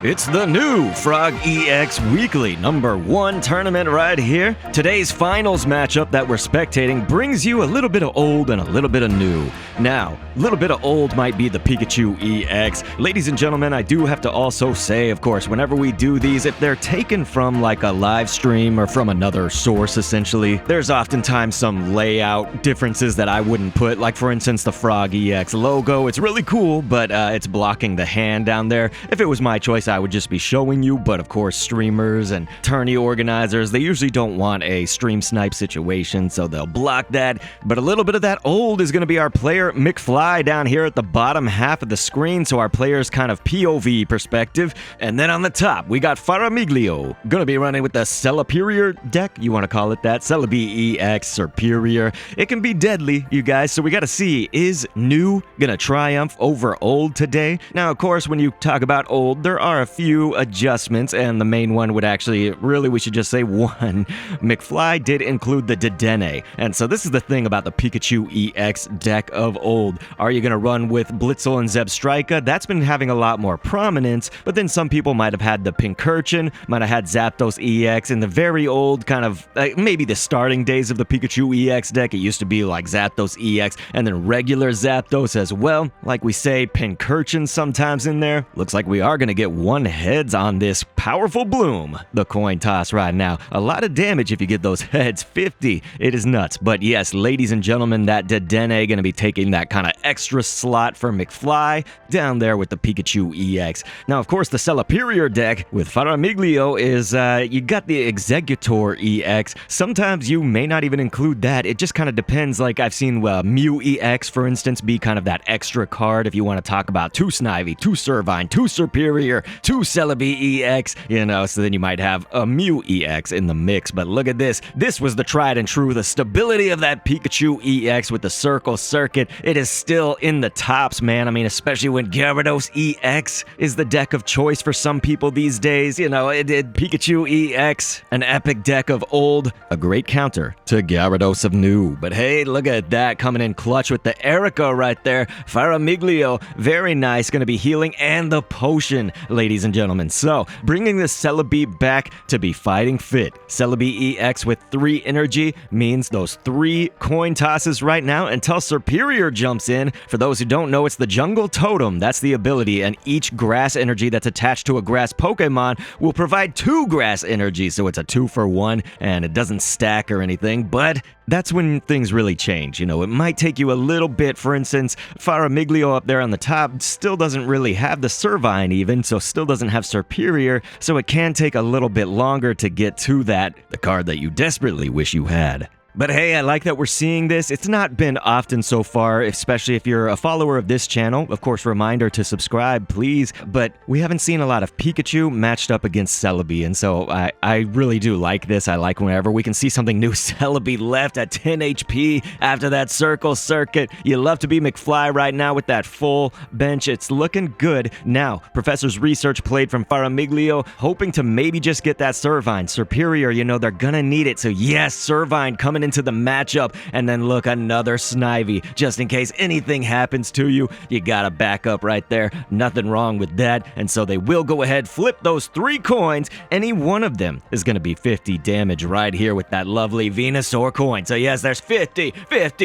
It's the new FrogEX Weekly #1 tournament right here. Today's finals matchup that we're spectating brings you a little bit of old and a little bit of new. Now, a little bit of old might be the Pikachu EX. Ladies and gentlemen, I do have to also say, of course, whenever we do these, if they're taken from like a live stream or from another source, essentially, there's oftentimes some layout differences that I wouldn't put. Like, for instance, the FrogEX logo. It's really cool, but it's blocking the hand down there. If it was my choice, I would just be showing you, but of course streamers and tourney organizers, they usually don't want a stream snipe situation, so they'll block that. But a little bit of that old is going to be our player Mcfly down here at the bottom half of the screen, so our player's kind of POV perspective. And then on the top, we got Faramiglio, going to be running with the Celebi deck, you want to call it that, Celebi EX Superior. It can be deadly, you guys, so we got to see, is new going to triumph over old today? Now, of course, when you talk about old, there are a few adjustments, and the main one would actually, really, we should just say one. Mcfly did include the Dedenne, and so this is the thing about the Pikachu EX deck of old. Are you going to run with Blitzel and Zebstrika? That's been having a lot more prominence, but then some people might have had the Pincurchin, might have had Zapdos EX in the very old kind of, maybe the starting days of the Pikachu EX deck. It used to be like Zapdos EX and then regular Zapdos as well. Like we say, Pincurchin sometimes in there. Looks like we are going to get one heads on this powerful Bloom. The coin toss right now. A lot of damage if you get those heads. 50. It is nuts. But yes, ladies and gentlemen, that Dedenne going to be taking that kind of extra slot for Mcfly down there with the Pikachu EX. Now, of course, the Celebi deck with Faramiglio is, you got the Exeggutor EX. Sometimes you may not even include that. It just kind of depends. Like, I've seen Mew EX, for instance, be kind of that extra card if you want to talk about 2 Snivy, 2 Servine, 2 Superior, 2 Celebi EX, you know, so then you might have a Mew EX in the mix. But look at this. This was the tried and true, the stability of that Pikachu EX with the circle circuit. It is still in the tops, man. I mean, especially when Gyarados EX is the deck of choice for some people these days. You know, it did Pikachu EX, an epic deck of old, a great counter to Gyarados of new. But hey, look at that coming in clutch with the Erica right there. Faramiglio, very nice, going to be healing and the potion, ladies and gentlemen. So, bringing the Celebi back to be fighting fit. Celebi EX with 3 energy means those 3 coin tosses right now until Superior jumps in. For those who don't know, it's the Jungle Totem. That's the ability, and each grass energy that's attached to a grass Pokemon will provide 2 grass energy, so it's a 2-for-1, and it doesn't stack or anything, but that's when things really change. You know, it might take you a little bit. For instance, Faramiglio up there on the top still doesn't really have the Servine even, so still doesn't have Superior, so it can take a little bit longer to get to that, the card that you desperately wish you had. But hey, I like that we're seeing this. It's not been often so far, especially if you're a follower of this channel. Of course, reminder to subscribe, please. But we haven't seen a lot of Pikachu matched up against Celebi, and so I really do like this. I like whenever we can see something new. Celebi left at 10 HP after that circle circuit. You love to be Mcfly right now with that full bench. It's looking good. Now, Professor's research played from Faramiglio, hoping to maybe just get that Servine. Superior, you know, they're gonna need it. So yes, Servine coming into the matchup, and then look, another Snivy, just in case anything happens to you. You got a backup right there, nothing wrong with that. And so they will go ahead, flip those 3 coins. Any one of them is going to be 50 damage right here with that lovely Venusaur coin. So yes, there's 50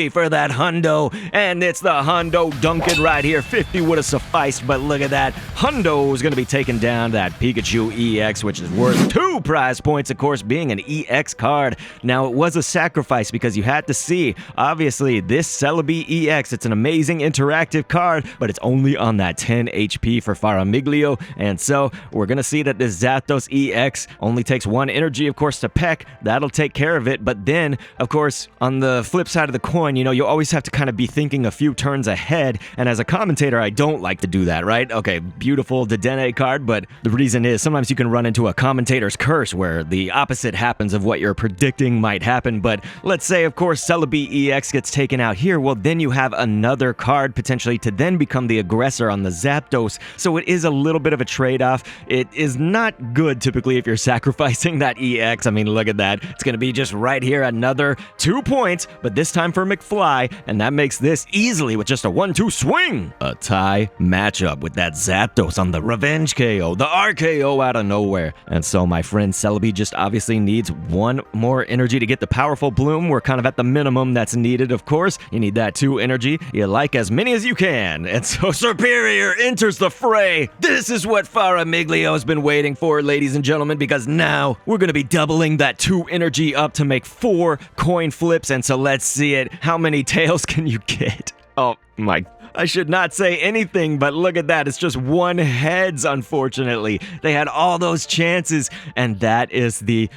for that Hundo, and it's the Hundo Duncan right here. 50 would have sufficed, but look at that. Hundo is going to be taking down that Pikachu EX, which is worth 2 prize points, of course, being an EX card. Now, it was a sacrifice because you had to see, obviously, this Celebi EX, it's an amazing interactive card, but it's only on that 10 HP for Faramiglio, and so we're gonna see that this Zapdos EX only takes 1 energy, of course, to peck. That'll take care of it, but then, of course, on the flip side of the coin, you know, you always have to kind of be thinking a few turns ahead, and as a commentator, I don't like to do that, right? Okay, beautiful Dedenne card, but the reason is sometimes you can run into a commentator's curse where the opposite happens of what you're predicting might happen, but let's say, of course, Celebi EX gets taken out here, well, then you have another card potentially to then become the aggressor on the Zapdos. So it is a little bit of a trade-off. It is not good typically if you're sacrificing that EX. I mean, look at that. It's going to be just right here, another 2 points, but this time for Mcfly, and that makes this easily with just a 1-2 swing. A tie matchup with that Zapdos on the revenge KO, the RKO out of nowhere. And so my friend Celebi just obviously needs one more energy to get the powerful bloom. We're kind of at the minimum that's needed, of course. You need that 2 energy. You like as many as you can. And so Superior enters the fray. This is what Faramiglio has been waiting for, ladies and gentlemen, because now we're going to be doubling that 2 energy up to make 4 coin flips. And so let's see it. How many tails can you get? Oh my, I should not say anything, but look at that. It's just 1 heads, unfortunately. They had all those chances, and that is the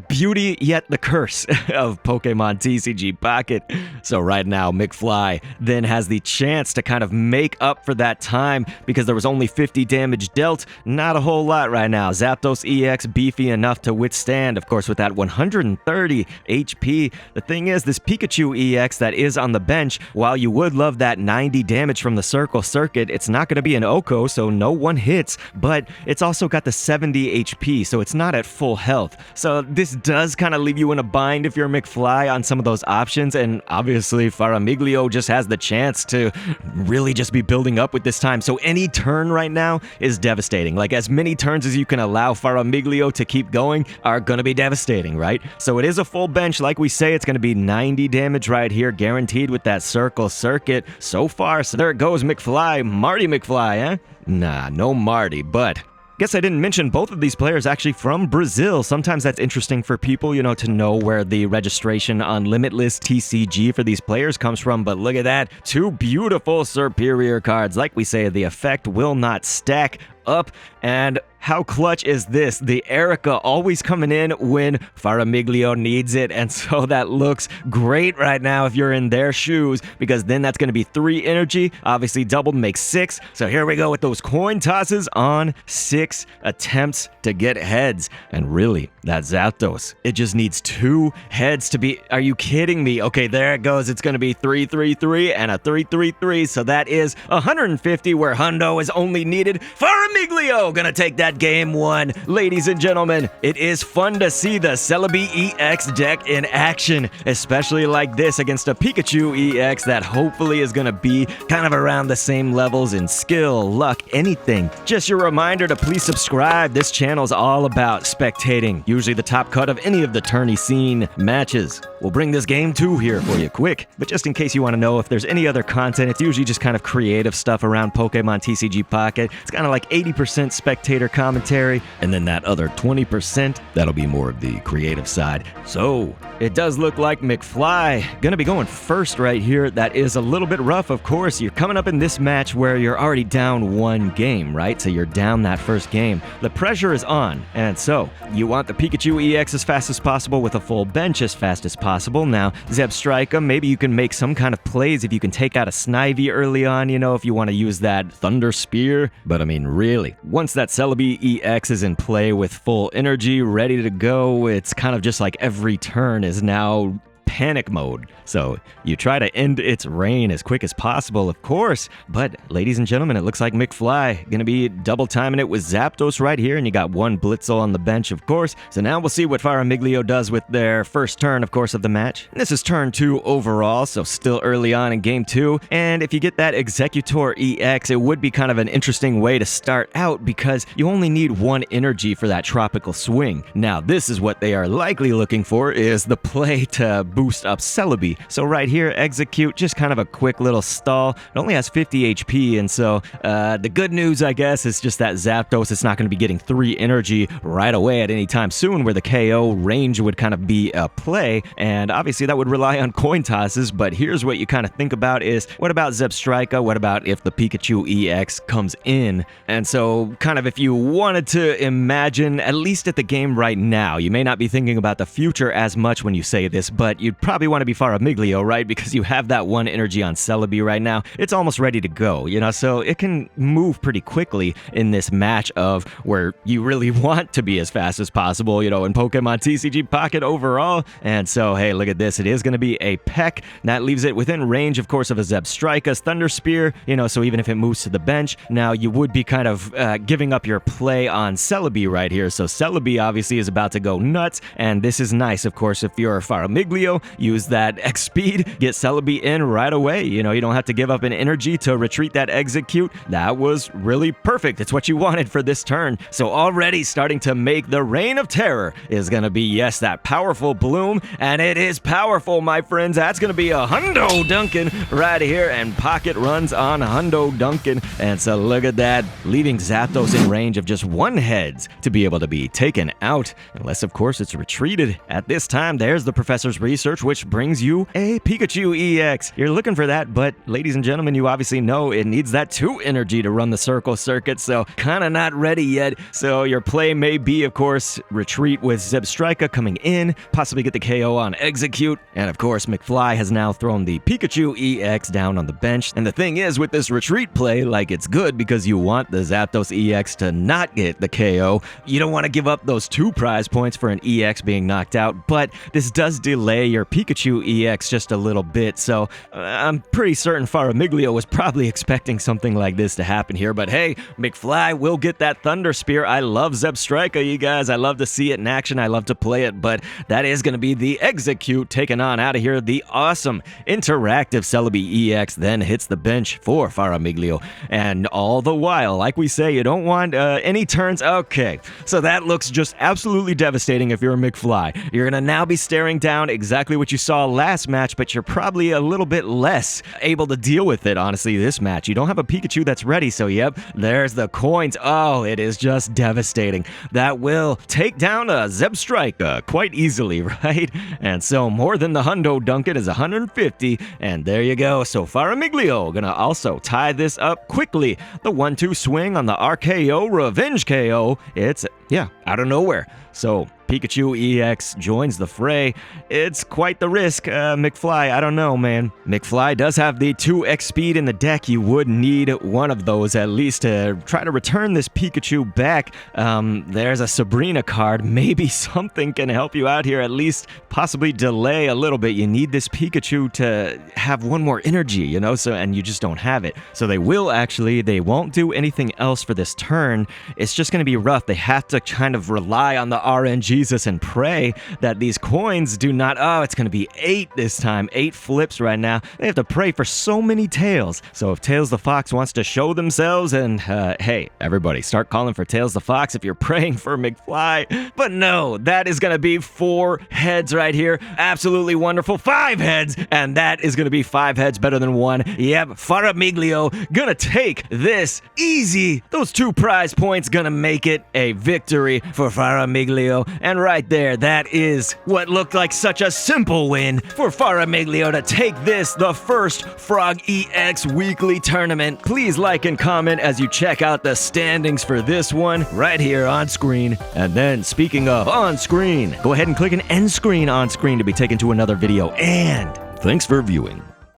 beauty yet the curse of Pokemon TCG Pocket. So right now, Mcfly then has the chance to kind of make up for that time because there was only 50 damage dealt. Not a whole lot right now. Zapdos EX beefy enough to withstand, of course, with that 130 HP. The thing is, this Pikachu EX that is on the bench, while you would love that 90 damage from the Circle Circuit, it's not going to be an Oko, so no 1 hits, but it's also got the 70 HP, so it's not at full health. So this does kind of leave you in a bind if you're Mcfly on some of those options, and obviously Faramiglio just has the chance to really just be building up with this time. So any turn right now is devastating. Like, as many turns as you can allow Faramiglio to keep going are going to be devastating, right? So it is a full bench. Like we say, it's going to be 90 damage right here, guaranteed with that Circle Circuit so far. So there it goes, Mcfly. Marty Mcfly, eh? Nah, no Marty, but guess I didn't mention both of these players actually from Brazil. Sometimes that's interesting for people, you know, to know where the registration on Limitless TCG for these players comes from. But look at that. 2 beautiful Superior cards. Like we say, the effect will not stack up. And how clutch is this? The Erica always coming in when Faramiglio needs it, and so that looks great right now if you're in their shoes, because then that's going to be 3 energy, obviously doubled makes 6. So here we go with those coin tosses on 6 attempts to get heads. And really, that Zapdos, it just needs 2 heads to be, are you kidding me? Okay, there it goes. It's going to be 3-3-3 and a 3-3-3, so that is 150 where Hundo is only needed. Faramiglio gonna take that game 1. Ladies and gentlemen, it is fun to see the Celebi EX deck in action, especially like this against a Pikachu EX that hopefully is gonna be kind of around the same levels in skill, luck, anything. Just your reminder to please subscribe. This channel is all about spectating, usually the top cut of any of the tourney scene matches. We'll bring this game 2 here for you quick, but just in case you want to know if there's any other content, it's usually just kind of creative stuff around Pokemon TCG Pocket. It's kind of like 80% spectator commentary, and then that other 20%, that'll be more of the creative side. So it does look like Mcfly gonna be going first right here. That is a little bit rough, of course. You're coming up in this match where you're already down 1 game, right? So you're down that first game. The pressure is on, and so you want the Pikachu EX as fast as possible with a full bench as fast as possible. Now, Zebstrika, maybe you can make some kind of plays if you can take out a Snivy early on, you know, if you want to use that Thunder Spear. But I mean, really, once that Celebi EX is in play with full energy, ready to go, it's kind of just like every turn is now panic mode. So you try to end its reign as quick as possible, of course. But ladies and gentlemen, it looks like Mcfly gonna be double timing it with Zapdos right here, and you got 1 Blitzel on the bench, of course. So now we'll see what Faramiglio does with their first turn, of course, of the match. And this is turn 2 overall, so still early on in game 2. And if you get that Executor EX, it would be kind of an interesting way to start out because you only need 1 energy for that tropical swing. Now, this is what they are likely looking for, is the play to boost up Celebi. So right here, execute, just kind of a quick little stall. It only has 50 HP, and so the good news, I guess, is just that Zapdos, it's not going to be getting 3 energy right away at any time soon, where the KO range would kind of be a play, and obviously that would rely on coin tosses. But here's what you kind of think about is, what about Zebstrika? What about if the Pikachu EX comes in? And so kind of if you wanted to imagine, at least at the game right now, you may not be thinking about the future as much when you say this, but you'd probably want to be Faramiglio, right? Because you have that 1 energy on Celebi right now. It's almost ready to go, so it can move pretty quickly in this match of where you really want to be as fast as possible, in Pokemon TCG Pocket overall. And so, hey, look at this. It is going to be a Peck. That leaves it within range, of course, of a Zebstrika's Thunder Spear, so even if it moves to the bench, now you would be kind of giving up your play on Celebi right here. So Celebi obviously is about to go nuts, and this is nice, of course, if you're Faramiglio, use that X speed, get Celebi in right away. You don't have to give up an energy to retreat that execute. That was really perfect. It's what you wanted for this turn. So already starting to make the Reign of Terror is going to be, yes, that powerful bloom, and it is powerful, my friends. That's going to be a Hundo Duncan right here, and Pocket runs on Hundo Duncan. And so look at that, leaving Zapdos in range of just 1 heads to be able to be taken out, unless, of course, it's retreated. At this time, there's the professor's research, which brings you a Pikachu EX. You're looking for that, but ladies and gentlemen, you obviously know it needs that 2 energy to run the circle circuit, so kind of not ready yet. So your play may be, of course, retreat with Zebstrika coming in, possibly get the KO on execute, and of course, Mcfly has now thrown the Pikachu EX down on the bench. And the thing is, with this retreat play, like, it's good because you want the Zapdos EX to not get the KO. You don't want to give up those 2 prize points for an EX being knocked out, but this does delay your Pikachu EX just a little bit, so I'm pretty certain Faramiglio was probably expecting something like this to happen here. But hey, Mcfly will get that Thunder Spear. I love Zebstrika, you guys. I love to see it in action. I love to play it, but that is going to be the execute taken on out of here. The awesome interactive Celebi EX then hits the bench for Faramiglio, and all the while, like we say, you don't want any turns. Okay, so that looks just absolutely devastating if you're a Mcfly. You're going to now be staring down exactly what you saw last match, but you're probably a little bit less able to deal with it, honestly, this match. You don't have a Pikachu that's ready, so yep, there's the coins. Oh, it is just devastating. That will take down a Zebstrika quite easily, right? And so more than the Hundo Duncan is 150, and there you go. So Faramiglio gonna also tie this up quickly. The 1-2 swing on the RKO Revenge KO. It's, yeah, out of nowhere. So Pikachu EX joins the fray. It's quite the risk, Mcfly. I don't know, man. Mcfly does have the 2x speed in the deck. You would need one of those at least to try to return this Pikachu back. There's a Sabrina card. Maybe something can help you out here, at least possibly delay a little bit. You need this Pikachu to have 1 more energy, so, and you just don't have it. So they won't do anything else for this turn. It's just going to be rough. They have to kind of rely on the RNG and pray that these coins do not. Oh, it's going to be 8 this time. 8 flips right now. They have to pray for so many Tails. So if Tails the Fox wants to show themselves, and hey, everybody, start calling for Tails the Fox if you're praying for Mcfly. But no, that is going to be 4 heads right here. Absolutely wonderful. 5 heads, and that is going to be 5 heads better than 1. Yep, Faramiglio gonna take this easy. Those 2 prize points gonna make it a victory for Faramiglio. And right there, that is what looked like such a simple win for Faramiglio to take this, the first FrogEX Weekly tournament. Please like and comment as you check out the standings for this one right here on screen. And then, speaking of on screen, go ahead and click an end screen on screen to be taken to another video. And thanks for viewing.